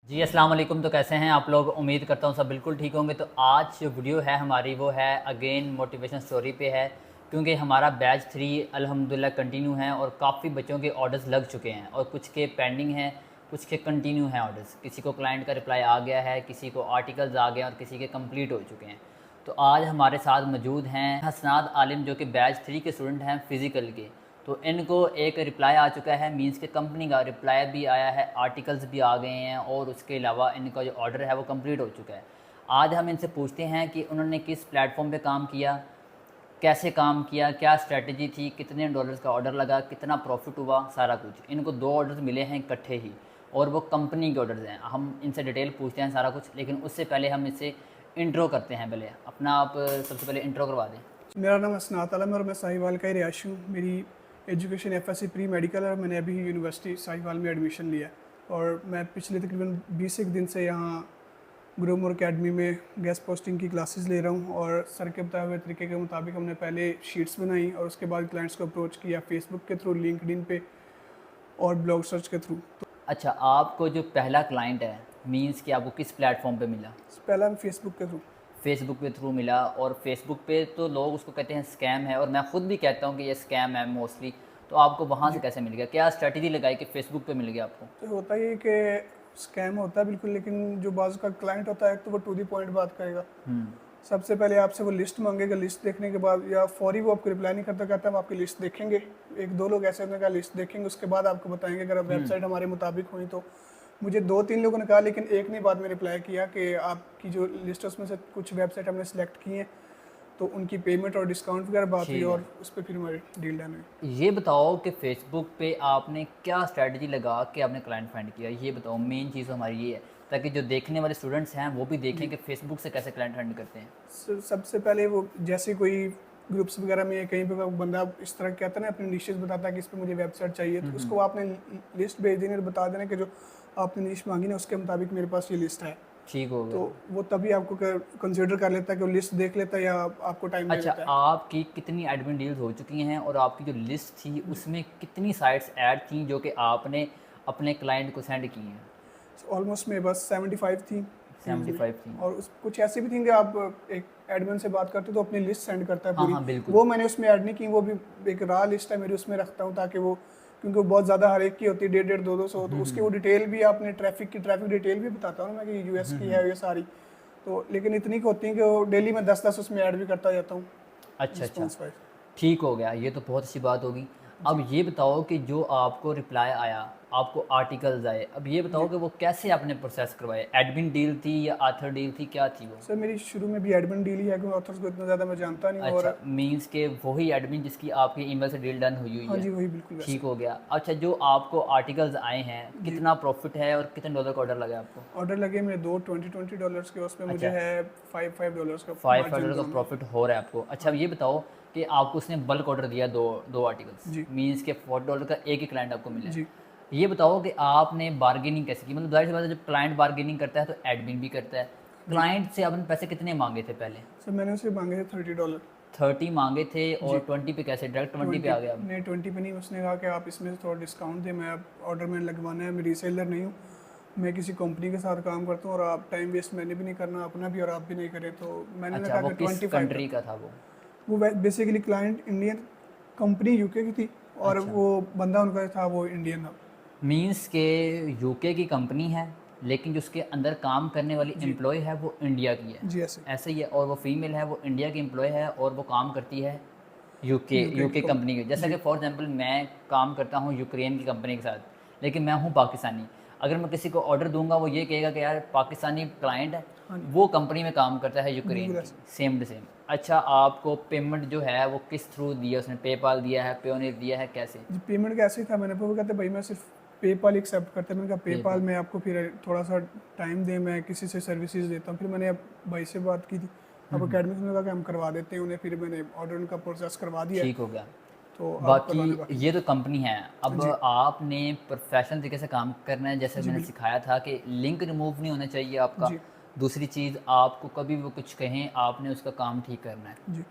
जी अस्सलाम वालेकुम। तो कैसे हैं आप लोग? उम्मीद करता हूँ सब बिल्कुल ठीक होंगे। तो आज जो वीडियो है हमारी वो है अगेन मोटिवेशन स्टोरी पे है, क्योंकि हमारा बैच 3 अल्हम्दुलिल्लाह कंटिन्यू है और काफ़ी बच्चों के ऑर्डर्स लग चुके हैं और कुछ के पेंडिंग हैं, कुछ के कंटिन्यू हैं ऑर्डर्स। किसी को क्लाइंट का रिप्लाई आ गया है, किसी को आर्टिकल्स आ गए और किसी के कंप्लीट हो चुके हैं। तो आज हमारे साथ मौजूद हैं हसनाद आलिम, जो कि बैच 3 के स्टूडेंट हैं फ़िज़िकल के। तो इनको एक रिप्लाई आ चुका है, मींस के कंपनी का रिप्लाई भी आया है, आर्टिकल्स भी आ गए हैं और उसके अलावा इनका जो ऑर्डर है वो कंप्लीट हो चुका है। आज हम इनसे पूछते हैं कि उन्होंने किस प्लेटफॉर्म पे काम किया, कैसे काम किया, क्या स्ट्रेटजी थी, कितने डॉलर्स का ऑर्डर लगा, कितना प्रॉफिट हुआ, सारा कुछ। इनको 2 ऑर्डर्स मिले हैं इकट्ठे ही और वो कंपनी के ऑर्डर्स हैं। हम इनसे डिटेल पूछते हैं सारा कुछ, लेकिन उससे पहले हम इससे इंट्रो करते हैं। पहले अपना आप सबसे पहले इंट्रो करवा दें। मेरा नाम हसनात आलम है और मैं साहिवाल का ही रिहायशी हूँ। मेरी एजुकेशन एफएससी प्री मेडिकल है और मैंने अभी यूनिवर्सिटी साहिवाल में एडमिशन लिया है। और मैं पिछले तकरीबन 20 एक दिन से यहाँ ग्रोमोर अकेडमी में गेस्ट पोस्टिंग की क्लासेस ले रहा हूँ। और सर के बताए हुए तरीके के मुताबिक हमने पहले शीट्स बनाई और उसके बाद क्लाइंट्स को अप्रोच किया फेसबुक के थ्रू, लिंक्डइन पे और ब्लॉग सर्च के थ्रू। तो अच्छा, आपको जो पहला क्लाइंट है, मींस कि आपको किस प्लेटफॉर्म पे मिला? पहला हम फेसबुक के थ्रू। फेसबुक के थ्रू मिला। और फेसबुक पे तो लोग उसको कहते हैं स्कैम है, और मैं ख़ुद भी कहता हूँ कि ये स्कैम है मोस्टली। तो आपको वहाँ से कैसे मिल गया? क्या स्ट्रेटजी लगाई कि फेसबुक पे मिल गया आपको? तो होता ही है कि स्कैम होता है बिल्कुल, लेकिन जो बाज़ का क्लाइंट होता है तो वो टू दी पॉइंट बात करेगा। सबसे पहले आपसे वो लिस्ट मांगेगा, लिस्ट देखने के बाद या फौरी वो आपको रिप्लाई नहीं करता, कहता है हम आपकी लिस्ट देखेंगे। एक दो लोग ऐसे होने का लिस्ट देखेंगे, उसके बाद आपको बताएंगे अगर वेबसाइट हमारे मुताबिक हुई तो। मुझे 2-3 लोगों ने कहा, लेकिन एक ने बाद में रिप्लाई किया कि आपकी जो लिस्ट है उसमें से कुछ वेबसाइट हमने सेलेक्ट की हैं, तो उनकी पेमेंट और डिस्काउंट वगैरह बात हुई ठीक है। और उस पर फिर हमारी डील डन हुई। ये बताओ कि फेसबुक पे आपने क्या स्ट्रेटजी लगा के आपने क्लाइंट फाइंड किया? ये बताओ, मेन चीज़ हमारी ये है, ताकि जो देखने वाले स्टूडेंट्स हैं वो भी देखें कि फेसबुक से कैसे क्लाइंट फाइंड करते हैं। सबसे पहले वो जैसे कोई ग्रुप्स वगैरह में कहीं पे वो बंदा इस तरह कहता है ना, अपने निशेस बताता है कि इस पे मुझे वेबसाइट चाहिए, तो उसको आपने लिस्ट भेज देनी और बता देना कि जो आपने निश मांगी ना उसके मुताबिक मेरे पास ये लिस्ट है। ठीक हो तो गया। वो तभी आपको कंसिडर कर लेता है कि वो लिस्ट देख लेता है या आपको टाइम दे अच्छा, देता है। आपकी कितनी एडमिन डील्स हो चुकी हैं और आपकी जो लिस्ट थी उसमें कितनी साइट्स ऐड थी जो कि आपने अपने क्लाइंट को सेंड की हैं? ऑलमोस्ट मेरे पास 75 थी यूजली। 75 थी। और उस कुछ ऐसी भी थी कि आप एक एडमिन से बात करते हो तो अपनी लिस्ट सेंड करता है हाँ पूरी। हाँ बिल्कुल। वो मैंने उसमें ऐड नहीं की, वो भी एक रॉ लिस्ट है मेरी, उसमें रखता हूँ ताकि वो, क्योंकि वो बहुत ज़्यादा हर एक की होती है, 150, 200, तो उसकी वो डिटेल भी आपने ट्रैफिक डिटेल भी बताता हूँ मैं कि यूएस की है ये सारी। तो लेकिन इतनी की होती है कि वो डेली में 10-10 उसमें ऐड भी करता जाता हूँ अच्छा अच्छा, रिस्पॉन्स वाइज। ठीक हो गया। ये तो बहुत अच्छी बात होगी। अब ये बताओ कि जो आपको रिप्लाई आया, आपको आर्टिकल्स आए, अब ये बताओ कि वो कैसे आपने प्रोसेस करवाए? एडमिन डील थी या आथर डील थी, क्या थी वो? सर मेरी शुरू में भी एडमिन डील ही है, क्योंकि ऑथर्स को इतना ज़्यादा मैं जानता नहीं हूँ। अच्छा, और मींस के वही एडमिन जिसकी आपकी ईमेल से डील डन हुई हुई हाँ है। जी, वही बिल्कुल वैसे। ठीक हो गया। अच्छा, जो आपको आर्टिकल्स आए हैं, जी, कितना प्रॉफिट है और कितने डॉलर का ऑर्डर लगा आपको? ऑर्डर लगे मेरे दो $20 के, उसमें मुझे अच्छा, है $5 का मार्जिन $5 का दोनों में। प्रॉफिट हो रहा है आपको। अच्छा, हाँ ये बताओ कि आपको उसने बल्क ऑर्डर दिया, दो आर्टिकल्स, जी। मींस के $40 का एक ही क्लाइंट आपको मिला है। जी ये बताओ कि आपने बार्गेनिंग कैसे की? मतलब जाहिर सी बात है, जब क्लाइंट बार्गेनिंग करता है तो एडमिन भी करता है। जी। क्लाइंट से आपने पैसे कितने मांगे थे पहले? सर मैंने उसे मांगे थे $30। 30 मांगे थे जी। और 20 पे कैसे? डायरेक्ट 20 पे 20 आ गया अब? नहीं, 20 पे नहीं, उसने कहा कि आप इसमें से थोड़ा डिस्काउंट दें, मैं अब ऑर्डर मैंने लगवाना है, मैं रीसेलर नहीं हूँ, मैं किसी कंपनी के साथ काम करता हूँ और आप टाइम वेस्ट मैंने भी नहीं करना अपना भी और आप भी नहीं करें, तो मैंने उन्हें अच्छा, कहा वो कि किस 25 तक। कंट्री का था वो? वो basically client Indian company UK की थी और अच्छा, वो बंदा उनका था वो इंडियन था। मींस के यूके की कंपनी है, लेकिन जो उसके अंदर काम करने वाली जी। एम्प्लॉय है वो इंडिया की है। जी ऐसे ऐसे ही है। और वो फीमेल है, वो इंडिया की एम्प्लॉय है और वो काम करती है यूके यूके की यूके कंपनी कंपनी। की। जैसा जी। कि फॉर एग्जांपल मैं काम करता हूँ यूक्रेन की कंपनी के साथ, लेकिन मैं हूँ पाकिस्तानी। अगर मैं किसी को ऑर्डर दूंगा, वो ये कहेगा कि यार पाकिस्तानी क्लाइंट है, हाँ जी, वो कंपनी में काम करता है यूक्रेन बिल्कुल की, ऐसे। Same to same. अच्छा, आपको पेमेंट जो है वो किस थ्रू दिया? उसने पेपाल दिया है, पेयोनेर दिया है, कैसे? जी पेमेंट का ऐसे ही था, मैंने वो कहते भाई मैं सिर्फ पेपाल एक्सेप्ट करते हैं। मैंने कहा पेपाल पेपाल। में आपको फिर थोड़ा सा टाइम दें, मैं किसी से सर्विसेज देता हूँ। फिर मैंने अब भाई से बात की थी, अब अकेडमी से कहा कि हम करवा देते हैं उन्हें, फिर मैंने ऑर्डर उनका प्रोसेस करवा दिया है, ठीक हो गया। तो अब बाकी करवाना बाकी ये तो कंपनी है। अब जी। आपने प्रोफेशनल तरीके से काम करना है, जैसे जी मैंने बिल्कुल। सिखाया था कि लिंक रिमूव नहीं होना चाहिए आपका। जी। दूसरी चीज़, आपको कभी वो कुछ कहें, आपने उसका काम ठीक करना है। जी।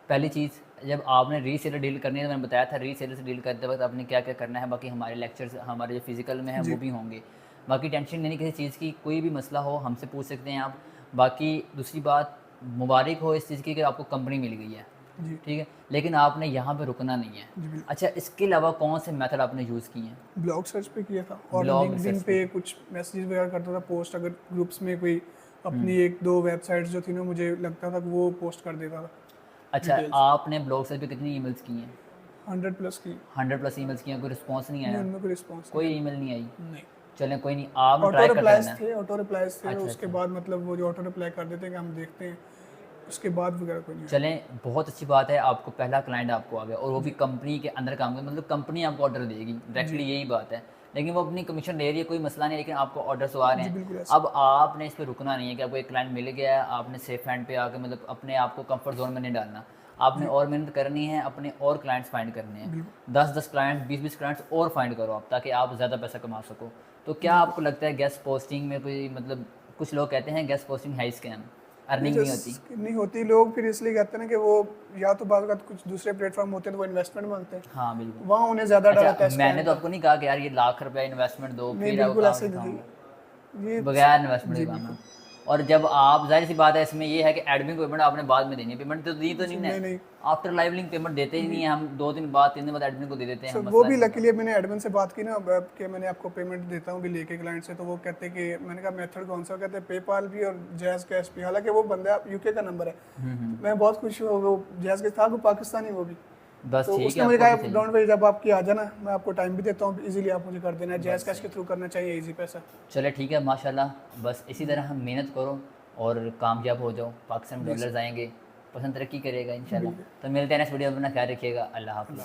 पहली चीज़, जब आपने रीसेलर डील करनी है, तो मैंने बताया था रीसेलर से डील करते वक्त आपने क्या क्या करना है। बाकी हमारे लेक्चर्स हमारे जो फिजिकल में है वो जी। भी होंगे। बाकी टेंशन लेनी किसी चीज़ की, कोई भी मसला हो हमसे पूछ सकते हैं आप। बाकी दूसरी बात, मुबारक हो इस चीज़ की कि आपको कंपनी मिल गई है, जी ठीक है, लेकिन आपने यहाँ पे रुकना नहीं है। जी बिल्कुल। अच्छा, इसके अलावा कौन से मेथड आपने यूज़ किए हैं? ब्लॉग सर्च पे किया था और ब्लॉग लिंक्डइन सर्च पे कुछ मैसेजेस वगैरह करता था, पोस्ट अगर ग्रुप्स में कोई अपनी एक दो वेबसाइट्स जो थी ना मुझे लगता था कि वो पोस्ट कर देता था। अच्छा, डिटेल्स आपने ब्लॉग सर्च पे कितनी ईमेल्स की हैं? 100 प्लस की। 100+ ईमेल्स की हैं, कोई रिस्पॉन्स नहीं नहीं, आया? उनमें कोई रिस्पॉन्स कोई ईमेल नहीं आई? नहीं। चलें कोई नहीं, आपने ट्राई करते रहना है। ऑटो रिप्लाइज थे अच्छा उसके अच्छा, बाद मतलब वो जो ऑटो रिप्लाई कर देते हैं कि हम देखते हैं, उसके बाद वगैरह कोई नहीं आया। चलें बहुत अच्छी बात है, आपको पहला क्लाइंट आपको आ गया और वो भी कंपनी के अंदर काम कर, मतलब कंपनी आपको ऑर्डर देगी डायरेक्टली, यही बात है। लेकिन वो अपनी कमीशन ले रही है, कोई मसला नहीं, लेकिन आपको ऑर्डर तो आ रहे जी हैं। बिल्कुल ऐसा। अब आपने इस पर रुकना नहीं है कि आपको एक क्लाइंट मिल गया है, आपने सेफ हैंड पे आके मतलब अपने आप को कंफर्ट जोन में नहीं डालना। आपने और मेहनत करनी है, अपने और क्लाइंट्स फाइंड करने हैं, 10-10 क्लाइंट्स, 20-20 क्लाइंट्स और फाइंड करो आप, ताकि आप ज़्यादा पैसा कमा सको। तो क्या आपको लगता है गेस्ट पोस्टिंग में कोई मतलब, कुछ लोग कहते हैं गेस्ट पोस्टिंग है स्कैम, अर्निंग नहीं होती? नहीं होती, लोग फिर इसलिए कहते हैं ना कि वो या तो बाद का कुछ दूसरे प्लेटफॉर्म होते हैं तो वो इन्वेस्टमेंट मांगते हैं, हाँ बिल्कुल। वहाँ उन्हें ज़्यादा डर आता अच्छा, है मैंने scam तो का। आपको नहीं कहा कि यार ये लाख रुपया इन्वेस्टमेंट दो नहीं फिर आपको बिल्कुल काम ऐसे दिखाऊंगा, नहीं, ये बगैर इन्वेस्टमेंट जी के काम बिल्कुल। है। और जब आप, जाहिर सी बात है इसमें ये है कि एडमिन पेमेंट आपने बाद में देनी है, पेमेंट तो दी तो नहीं नहीं है, नहीं आफ्टर लाइव लिंक पेमेंट देते ही नहीं है हम, 2 दिन बाद 3 दिन बाद एडमिन को दे देते हैं सर हम, वो मसला भी नहीं होता। लकीली मैंने एडमिन से बात की ना अब कि मैंने आपको पेमेंट देता हूँ भी लेके क्लाइंट से, तो वो कहते हैं कि मैंने कहा मेथड कौन सा, कहते हैं पेपाल भी और जैज़ कैश भी, हालांकि वो बंदा यूके का नंबर है। मैं बहुत खुश हुआ, वो जैज़ कैश था, वो पाकिस्तानी वो भी, बस तो ठीक उसने है, मुझे आपको कहा भी चाहिए। डोंट वरी, जब आपकी आ जाना मैं आपको टाइम भी देता हूँ, इजीली आप मुझे कर देना, जैज़ कैश के थ्रू करना चाहिए, इजी पैसा। चले ठीक है, माशाल्लाह, बस इसी तरह हम मेहनत करो और कामयाब हो जाओ, पाकिस्तान में डॉलर्स आएंगे, पसंद तरक्की करेगा इंशाल्लाह। तो मिलते हैं नेक्स्ट वीडियो में, अपना ख्याल रखिएगा, अल्लाह हाफ़िज़।